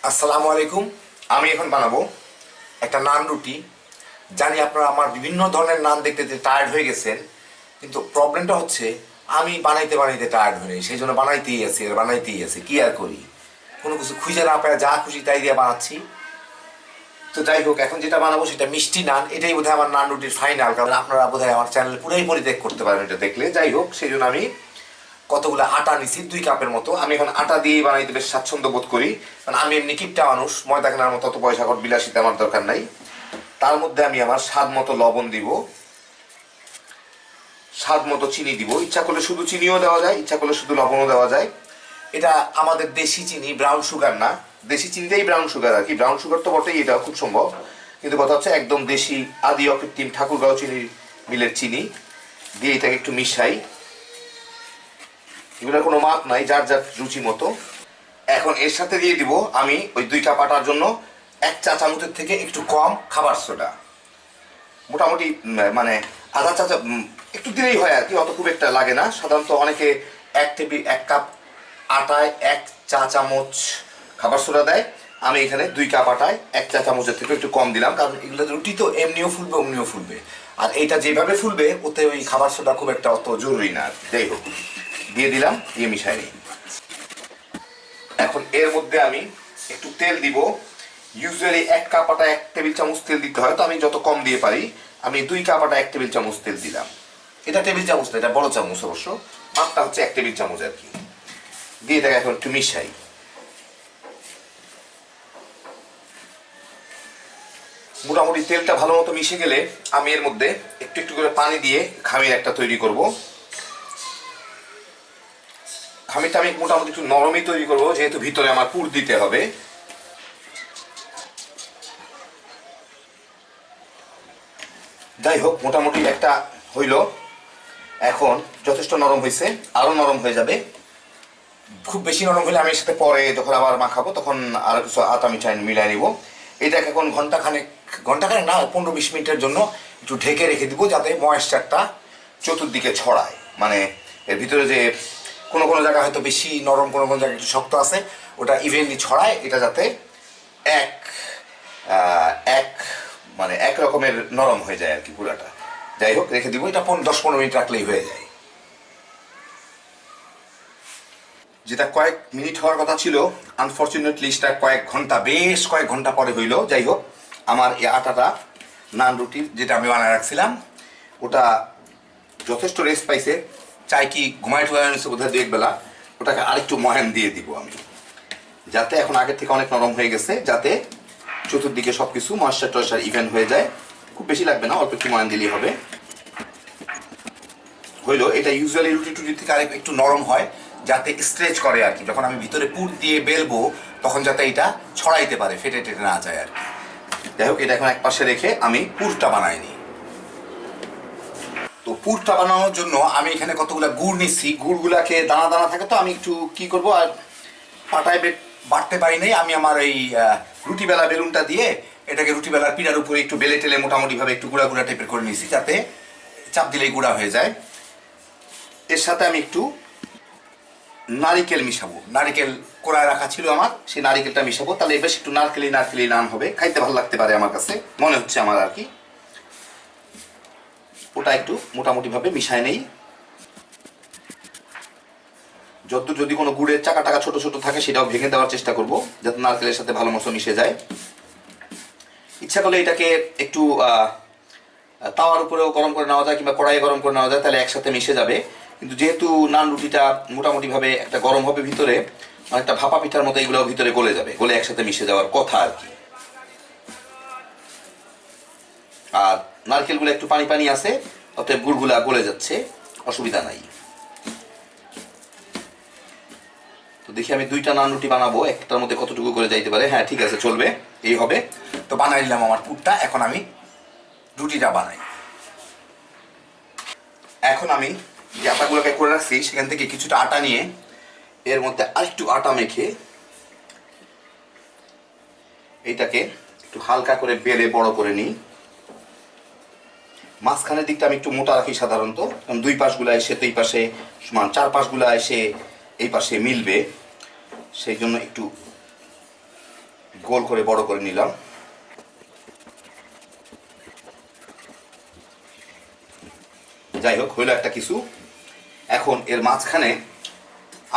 আসসালামু আলাইকুম। আমি এখন বানাবো একটা নান রুটি। জানি আপনারা আমার বিভিন্ন ধরনের নান দেখতে টায়ার্ড হয়ে গেছেন, কিন্তু প্রবলেমটা হচ্ছে আমি বানাইতে বানাইতে টায়ার্ড হয়ে সেই জন্য বানাইতেই আছি কি আর করি, কোনো কিছু খুঁজে না পায় যা খুশি তাই দিয়ে বানাচ্ছি। তো যাই হোক, এখন যেটা বানাবো সেটা মিষ্টি নান। এটাই বোধহয় আমার নান রুটির ফাইনাল, কারণ আপনারা বোধহয় আমার চ্যানেল পুরোই পরিত্যাগ করতে পারেন এটা দেখলে। যাই হোক, সেই জন্য আমি কতগুলো আটা নিছি, 2 কাপের মতো। আমি এখন আটা দিয়ে বানাইতে বেশ স্বাচ্ছন্দ্য বোধ করি, কারণ আমি এমনি কিপটা মানুষ, ময়দা কেনার মতো অত পয়সা কর বিলাসিতা আমার দরকার নাই। তার মধ্যে আমি আমার স্বাদ মতো লবণ দিব, স্বাদ মতো চিনি দিব। ইচ্ছা করলে শুধু চিনিও দেওয়া যায়, ইচ্ছা করলে শুধু লবণও দেওয়া যায়। এটা আমাদের দেশি চিনি, ব্রাউন সুগার না। দেশি চিনিটাই ব্রাউন সুগার আর কি। ব্রাউন সুগার তো বটেই, এটা খুব সম্ভব, কিন্তু কথা হচ্ছে একদম দেশি আদি অকৃত্রিম ঠাকুরগাঁও চিনির মিলের চিনি দিয়ে এটাকে একটু মিশাই। এগুলোর কোনো মাপ নাই, যার যার রুচি মতো। এখন এর সাথে দিয়ে দিব আমি ওই 2 কাপ আটার জন্য 1 চা চামচের থেকে একটু কম খাবার সোডা। মোটামুটি মানে আধা চা একটু দিলেই হয় আর কি, অত খুব একটা লাগে না। সাধারণত অনেকে 1 কাপ আটায় 1 চা চামচ খাবার সোডা দেয়। আমি এখানে 2 কাপ আটায় 1 চা চামচের থেকে একটু কম দিলাম, কারণ এগুলো রুটি তো এমনিও ফুলবে অমনিও ফুলবে, আর এইটা যেভাবে ফুলবে ওতে ওই খাবার সোডা খুব একটা অত জরুরি না। যাই হোক, দিয়ে দিলাম, দিয়ে মিশাই নিই। এখন এর মধ্যে আমি একটু তেল দিব। ইউজুয়ালি 1 কাপ আটা 1 টেবিল চামচ তেল দিতে হয়, তো আমি যত কম দিয়ে পারি। আমি 2 কাপ আটা 1 টেবিল চামচ তেল দিলাম। এটা টেবিল চামচ না, এটা বড় চামচ অবশ্য, মাপটা হচ্ছে 1 টেবিল চামচ আর কি। দিয়ে এটাকে এখন একটু মিশাই। মোটামুটি তেলটা ভালো মতো মিশে গেলে আমি এর মধ্যে একটু একটু করে পানি দিয়ে খামির একটা তৈরি করব। খামিরটা আমি মোটামুটি একটু নরমই তৈরি করবো, যেহেতু ভিতরে আমার পুর দিতে হবে। যাই হোক, মোটামুটি একটা হইল। এখন যথেষ্ট নরম হয়েছে, আরো নরম হয়ে যাবে। খুব বেশি নরম হলে আমি এর সাথে পরে যখন আবার মাখাবো তখন আরো কিছু আটা মিঠাই মিলাই নিব। এটাকে এখন ঘন্টাখানেক না, 15-20 মিনিটের জন্য একটু ঢেকে রেখে দিব, যাতে ময়েশ্চারটা চতুর্দিকে ছড়ায়। মানে এর ভিতরে যে কোনো কোনো জায়গা হয়তো বেশি নরম, কোনো কোনো জায়গায় একটু শক্ত আছে, ওটা ইভেনলি ছড়ায়। এটা যাতে এক এক মানে এক রকমের নরম হয়ে যায় আর কি পুরাটা। যাই হোক, রেখে দিব। এটা 10-15 মিনিট রাখলেই হয়ে যায়। যেটা কয়েক মিনিট হওয়ার কথা ছিল, আনফর্চুনেটলি সেটা বেশ কয়েক ঘন্টা পরে হইল। যাই হোক, আমার এই আটাটা নান রুটির যেটা আমি বানায় রাখছিলাম ওটা যথেষ্ট রেস্ট পাইছে। চাই কি ঘুমায় ঠুয়ায় এনেছে বোধহয় 2-1 বেলা। ওটাকে আরেকটু ময়ান দিয়ে দিব আমি, যাতে এখন আগের থেকে অনেক নরম হয়ে গেছে, যাতে চতুর্দিকে সবকিছু ময়েশ্চার টয়েশ্চার ইভেন হয়ে যায়। খুব বেশি লাগবে না, অল্প একটু ময়ান দিলেই হবে। হইলো। এটা ইউজুয়ালি রুটি টুটি থেকে আরেক একটু নরম হয়, যাতে স্ট্রেচ করে আর কি। যখন আমি ভিতরে পুর দিয়ে বেলবো তখন যাতে এটা ছড়াইতে পারে, ফেটে টেটে না যায় আর কি। যাই হোক, এটা এখন এক পাশে রেখে আমি পুরটা বানাই নিই। তো পুরটা বানানোর জন্য আমি এখানে কতগুলো গুড় নিচ্ছি। গুড়গুলাকে দানা দানা থাকে, তো আমি একটু কি করব, আর পাটায় বাটতে পারি নাই। আমি আমার এই রুটি বেলা বেলুনটা দিয়ে এটাকে রুটি বেলার পিঠার উপরে একটু বেলে টেলে মোটামুটিভাবে একটু গুঁড়া গুঁড়া টাইপের করে নিয়েছি, যাতে চাপ দিলেই গুঁড়া হয়ে যায়। এর সাথে আমি একটু নারিকেল মিশাবো। নারিকেল কোড়ায় রাখা ছিল আমার, সেই নারিকেলটা মিশাবো। তাহলে বেশ একটু নারকেলি নান হবে, খাইতে ভালো লাগতে পারে আমার কাছে মনে হচ্ছে আমার আর কি। ওটা একটু মোটামুটিভাবে মিশায় নেই। যদি কোনো গুড়ের চাকা টাকা ছোট ছোট থাকে সেটাও ভেঙে দেওয়ার চেষ্টা করব, যাতে নারকেলের সাথে ভালো মতো মিশে যায়। ইচ্ছা করলে এটাকে একটু তাওয়ার উপরেও গরম করে নেওয়া যায়, কিংবা কড়াইয়ে গরম করে নেওয়া যায়, তাহলে একসাথে মিশে যাবে। কিন্তু যেহেতু নান রুটিটা মোটামুটিভাবে একটা গরম হবে ভিতরে, অনেকটা ভাপা পিঠার মতো এগুলো ভিতরে গলে যাবে, গলে একসাথে মিশে যাওয়ার কথা আর কি। আর নারকেলগুলো একটু পানি পানি আছে, অতএব গুড়গুলা গলে যাচ্ছে, অসুবিধা নাই। তো দেখি আমি 2টা নান রুটি বানাবো, একটার মধ্যে কতটুকু করে যাইতে পারে। হ্যাঁ, ঠিক আছে, চলবে, এই হবে। তো বানাই নিলাম আমার পুরটা। এখন আমি রুটিটা বানাই। এখন আমি যে আটাগুলোকে করে রাখছি সেখান থেকে কিছুটা আটা নিয়ে এর মধ্যে আরেকটু আটা মেখে এইটাকে একটু হালকা করে বেলে বড় করে নিই। মাঝখানের দিকটা আমি একটু মোটা রাখি সাধারণত, কারণ 2 পাশগুলা এসে তো এই পাশে সমান, 4 পাশগুলা এসে এই পাশে মিলবে, সেই জন্য একটু গোল করে বড় করে নিলাম। যাই হোক, হইলো একটা কিছু। এখন এর মাঝখানে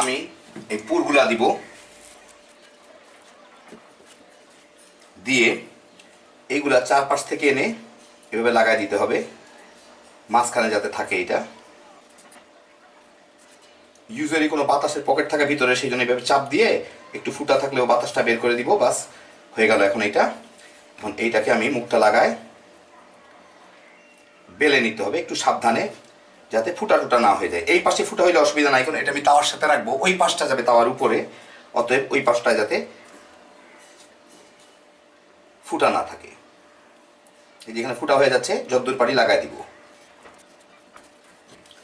আমি এই পুরগুলা দিব, দিয়ে এইগুলা চারপাশ থেকে এনে এভাবে লাগাই দিতে হবে মাঝখানে যাতে থাকে। এটা ইউজুয়ালি কোনো বাতাসের পকেট থাকে ভিতরে, সেই জন্য এইভাবে চাপ দিয়ে একটু ফুটা থাকলেও বাতাসটা বের করে দিব, বাস হয়ে গেল। এখন এইটাকে আমি মুখটা লাগায় বেলে নিতে হবে একটু সাবধানে, যাতে ফুটা টুটা না হয়ে যায়। এই পাশে ফুটা হইলে অসুবিধা নাই, কারণ এটা আমি তাওয়ার সাথে রাখবো, ওই পাশটা যাবে তাওয়ার উপরে, অতএব ওই পাশটা যাতে ফুটা না থাকে। এই যেখানে ফুটা হয়ে যাচ্ছে যতদূর পারি লাগাই দিব,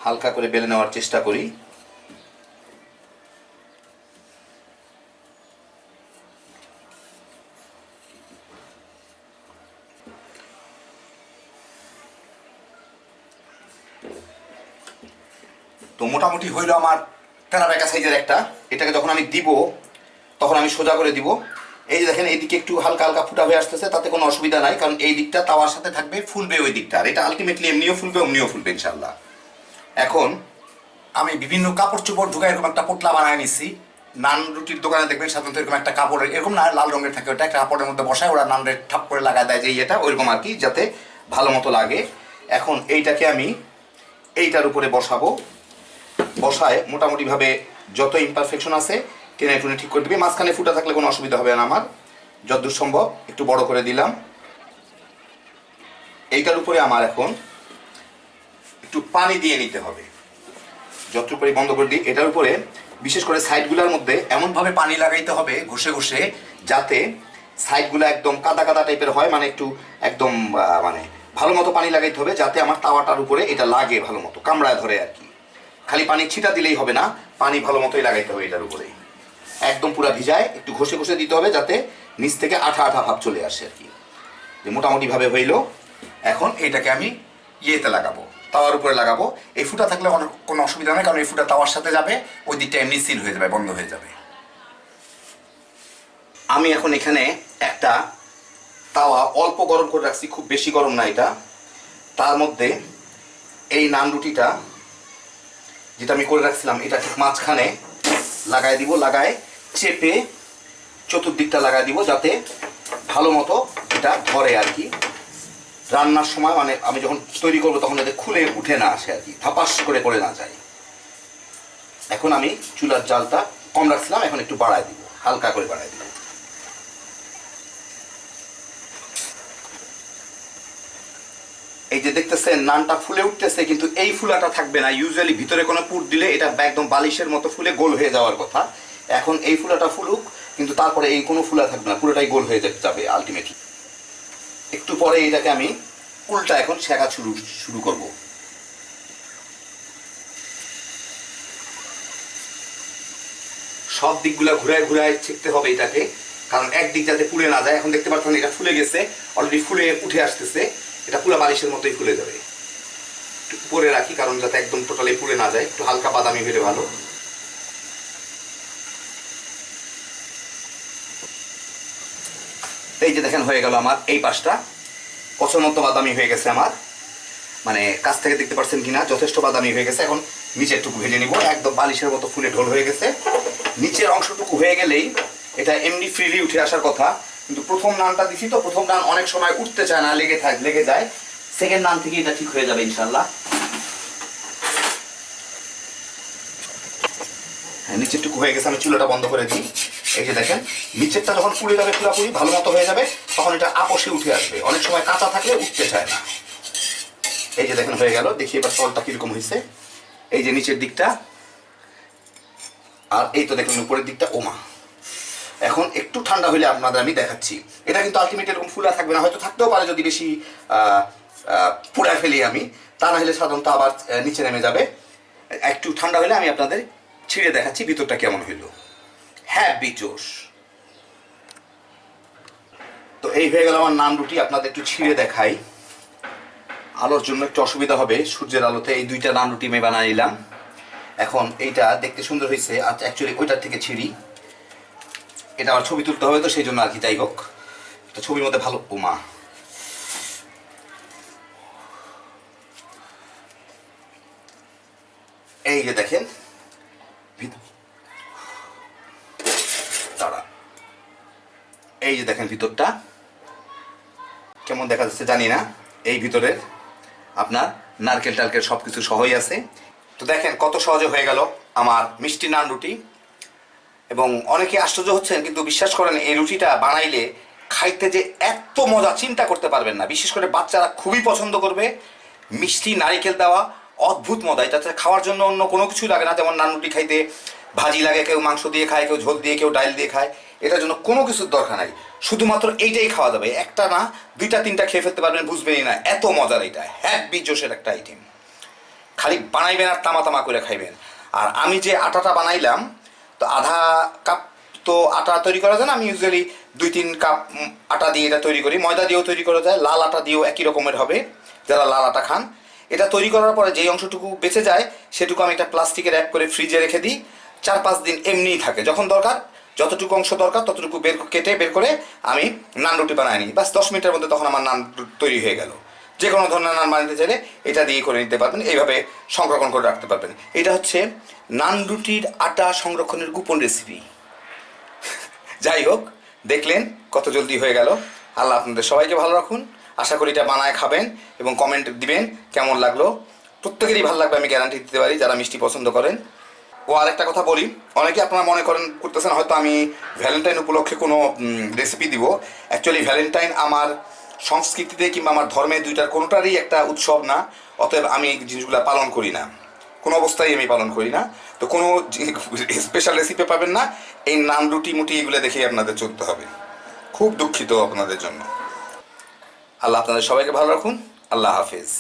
হালকা করে বেলে নেওয়ার চেষ্টা করি। তো মোটামুটি হইল আমার তেরা বেঁকা সাইজের একটা। এটাকে যখন আমি দিব তখন আমি সোজা করে দিব। এই যে দেখেন, এইদিকে একটু হালকা হালকা ফুটা হয়ে আসতেছে, তাতে কোনো অসুবিধা নাই, কারণ এই দিকটা তাওয়ার সাথে থাকবে, ফুলবে ওই দিকটা। আর এটা আলটিমেটলি এমনিও ফুলবে অমনিও ফুলবে ইনশাল্লাহ। এখন আমি বিভিন্ন কাপড় চোপড় ঢুকাই এরকম একটা পোটলা বানায় নিচ্ছি। নান রুটির দোকানে দেখবেন সাধারণত এরকম একটা কাপড়ের, এরকম না লাল রঙের থাকে, ওটা একটা কাপড়ের মধ্যে বসায় ওরা নান ঠাপ করে লাগায় দেয়, যে এটা ওইরকম আর কি, যাতে ভালো মতো লাগে। এখন এইটাকে আমি এইটার উপরে বসাবো, বসায় মোটামুটিভাবে যত ইমপারফেকশন আছে টেনে টুনে ঠিক করে দিবি। মাঝখানে ফুটা থাকলে কোনো অসুবিধা হবে না আমার, যতদূর সম্ভব একটু বড় করে দিলাম। এইটার উপরে আমার এখন একটু পানি দিয়ে নিতে হবে, যতটুকু করে বন্ধ করে দিই। এটার উপরে বিশেষ করে সাইডগুলোর মধ্যে এমনভাবে পানি লাগাইতে হবে ঘষে ঘষে, যাতে সাইডগুলো একদম কাদা কাদা টাইপের হয়, মানে একটু একদম মানে ভালো মতো পানি লাগাইতে হবে, যাতে আমার তাওয়াটার উপরে এটা লাগে, ভালো মতো কামড়ায় ধরে আর কি। খালি পানি ছিটা দিলেই হবে না, পানি ভালো মতোই লাগাইতে হবে এটার উপরে, একদম পুরো ভিজায় একটু ঘষে ঘষে দিতে হবে, যাতে নিচ থেকে আঠা আঠা ভাব চলে আসে আর কি। যে মোটামুটি ভাবে হইলো। এখন এইটাকে আমি ইয়েতে লাগাবো, তাওয়ার উপরে লাগাবো। এই ফুটা থাকলে কোনো অসুবিধা নেই, কারণ এই ফুটা তাওয়ার সাথে যাবে, ওই দিকটা এমনি সিল হয়ে যাবে, বন্ধ হয়ে যাবে। আমি এখন এখানে একটা তাওয়া অল্প গরম করে রাখছি, খুব বেশি গরম না এটা। তার মধ্যে এই নান রুটিটা যেটা আমি করে রাখছিলাম এটা ঠিক মাঝখানে লাগাই দিব, লাগায় চেপে চতুর্দিকটা লাগাই দিব, যাতে ভালো মতো এটা ধরে আর কি। রান্নার সময় মানে আমি যখন তৈরি করবো তখন যাতে খুলে উঠে না আসে আর কি, ধাপাস করে পড়ে না যায়। এখন আমি চুলার জালটা কম রাখছিলাম, এখন একটু বাড়ায় দিব, হালকা করে বাড়ায় দিব। এই যে দেখতেছেন নানটা ফুলে উঠতেছে, কিন্তু এই ফুলাটা থাকবে না। ইউজুয়ালি ভিতরে কোনো পুর দিলে এটা একদম বালিশের মতো ফুলে গোল হয়ে যাওয়ার কথা। এখন এই ফুলাটা ফুলুক, কিন্তু তারপরে এই কোনো ফুলা থাকবে না, পুরোটাই গোল হয়ে যাবে আলটিমেটলি। একটু পরে এটাকে আমি উল্টা এখন শেখা শুরু করব। সব দিকগুলা ঘুরায় ঘুরায় ছেঁকতে হবে এটাকে, কারণ একদিক যাতে পুড়ে না যায়। এখন দেখতে পাচ্ছেন এটা ফুলে গেছে, অলরেডি ফুলে উঠে আসতেছে, এটা পুরো বালিশের মতোই ফুলে যাবে। একটু উপরে রাখি, কারণ যাতে একদম টোটালি পুড়ে না যায়, একটু হালকা বাদামি হলে ভালো। এই যে দেখেন হয়ে গেল আমার এই পাশটা, পছন্দ বাদামি হয়ে গেছে আমার, মানে কাছ থেকে দেখতে পাচ্ছেন কিনা, যথেষ্ট বাদামি হয়ে গেছে। এখন নিচেরটুকু ভেজে নিব, একদম বালিশের মতো ফুলে ঢোল হয়ে গেছে। নিচের অংশটুকু হয়ে গেলেই এটা এমনি ফ্রিলি উঠে আসার কথা, কিন্তু প্রথম নানটা দিছি তো, প্রথম নান অনেক সময় উঠতে চায় না, লেগে যায়। সেকেন্ড নান থেকে এটা ঠিক হয়ে যাবে ইনশাল্লাহ। হ্যাঁ, নিচেরটুকু হয়ে গেছে, আমি চুলাটা বন্ধ করে দিই। এই যে দেখেন নিচেরটা যখন পুড়ে যাবে, পুরোপুরি ভালো মতো হয়ে যাবে, তখন এটা আপোষে উঠে আসবে। অনেক সময় কাঁচা থাকলে উঠতে চায় না। এই যে দেখেন হয়ে গেল, দেখি এবার তলটা কিরকম হয়েছে। এই যে নিচের দিকটা, আর এই তো দেখুন উপরের দিকটা। ওমা, এখন একটু ঠান্ডা হলে আপনাদের আমি দেখাচ্ছি। এটা কিন্তু আলটিমেট এরকম ফুলা থাকবে না, হয়তো থাকতেও পারে যদি বেশি পুড়া ফেলি আমি, তা না হলে সাধারণত আবার নিচে নেমে যাবে। একটু ঠান্ডা হলে আমি আপনাদের ছিঁড়ে দেখাচ্ছি ভিতরটা কেমন হইলো। হ্যাঁ বিচোস। তো এই হয়ে গেল আমার নান রুটি, আপনাদের একটু ছিঁড়ে দেখাই। আলোর জন্য একটু অসুবিধা হবে, সূর্যের আলোতে এই দুইটা নান রুটি আমি বানিয়ে নিলাম। এখন এইটা দেখতে সুন্দর হয়েছে, আচ্ছা অ্যাকচুয়ালি ওইটার থেকে ছিঁড়ি। এটা আমার ছবি তুলতে হবে তো সেই জন্য আর কি। যাই হোক, এটা ছবির মধ্যে ভালো। ও মা, এই যে দেখেন দাঁড়া, এই যে দেখেন ভিতরটা কেমন দেখা যাচ্ছে জানি না। এই ভিতরের আপনার নারকেল টারকেল সব কিছু সহই আছে। তো দেখেন কত সহজে হয়ে গেল আমার মিষ্টি নান রুটি। এবং অনেকে আশ্চর্য হচ্ছেন, কিন্তু বিশ্বাস করেন এই রুটিটা বানাইলে খাইতে যে এত মজা চিন্তা করতে পারবেন না। বিশেষ করে বাচ্চারা খুবই পছন্দ করবে। মিষ্টি নারিকেল দেওয়া, অদ্ভুত মজা। এটা খাওয়ার জন্য অন্য কোনো কিছুই লাগে না। যেমন নান রুটি খাইতে ভাজি লাগে, কেউ মাংস দিয়ে খায়, কেউ ঝোল দিয়ে, কেউ ডাল দিয়ে খায়। এটার জন্য কোনো কিছুর দরকার নাই, শুধুমাত্র এইটাই খাওয়া যাবে। একটা না দুইটা তিনটা খেয়ে ফেলতে পারবেন, বুঝবেনই না এত মজার। এটা হ্যাপি জোশের একটা আইটেম। খালি বানাইবেন আর তামা তামা করে খাইবেন। আর আমি যে আটাটা বানাইলাম, তো আধা কাপ তো আটা তৈরি করা যায় না। আমি ইউজুয়ালি 2-3 কাপ আটা দিয়ে এটা তৈরি করি। ময়দা দিয়েও তৈরি করা যায়, লাল আটা দিয়েও একই রকমের হবে যারা লাল আটা খান। এটা তৈরি করার পরে যেই অংশটুকু বেঁচে যায় সেটুকু আমি একটা প্লাস্টিকে র্যাপ করে ফ্রিজে রেখে দিই। 4-5 দিন এমনিই থাকে। যখন দরকার, যতটুকু অংশ দরকার ততটুকু কেটে বের করে আমি নান রুটি বানাই নিই। বাস 10 মিনিটের মধ্যে তখন আমার নান তৈরি হয়ে গেল। যে কোনো ধরনের নান বানাতে চাইলে এটা দিয়ে করে নিতে পারবেন, এইভাবে সংরক্ষণ করে রাখতে পারবেন। এটা হচ্ছে নান রুটির আটা সংরক্ষণের গোপন রেসিপি। যাই হোক, দেখলেন কত জলদি হয়ে গেল। আল্লাহ আপনাদের সবাইকে ভালো রাখুন। আশা করি এটা বানায় খাবেন এবং কমেন্ট দিবেন কেমন লাগলো। প্রত্যেকেরই ভালো লাগবে, আমি গ্যারান্টি দিতে পারি, যারা মিষ্টি পছন্দ করেন। ও আরেকটা কথা বলি, অনেকে আপনারা মনে করতেছেন হয়তো আমি ভ্যালেন্টাইন উপলক্ষে কোনো রেসিপি দিব। অ্যাকচুয়ালি ভ্যালেন্টাইন আমার সংস্কৃতিতে কিংবা আমার ধর্মে দুইটার কোনোটারই একটা উৎসব না। অতএব আমি এই জিনিসগুলো পালন করি না, কোনো অবস্থায় আমি পালন করি না। তো কোনো স্পেশাল রেসিপি পাবেন না। এই নান রুটি মুটি এগুলো দেখেই আপনাদের চলতে হবে। খুব দুঃখিত আপনাদের জন্য। আল্লাহ আপনাদের সবাইকে ভালো রাখুন। আল্লাহ হাফেজ।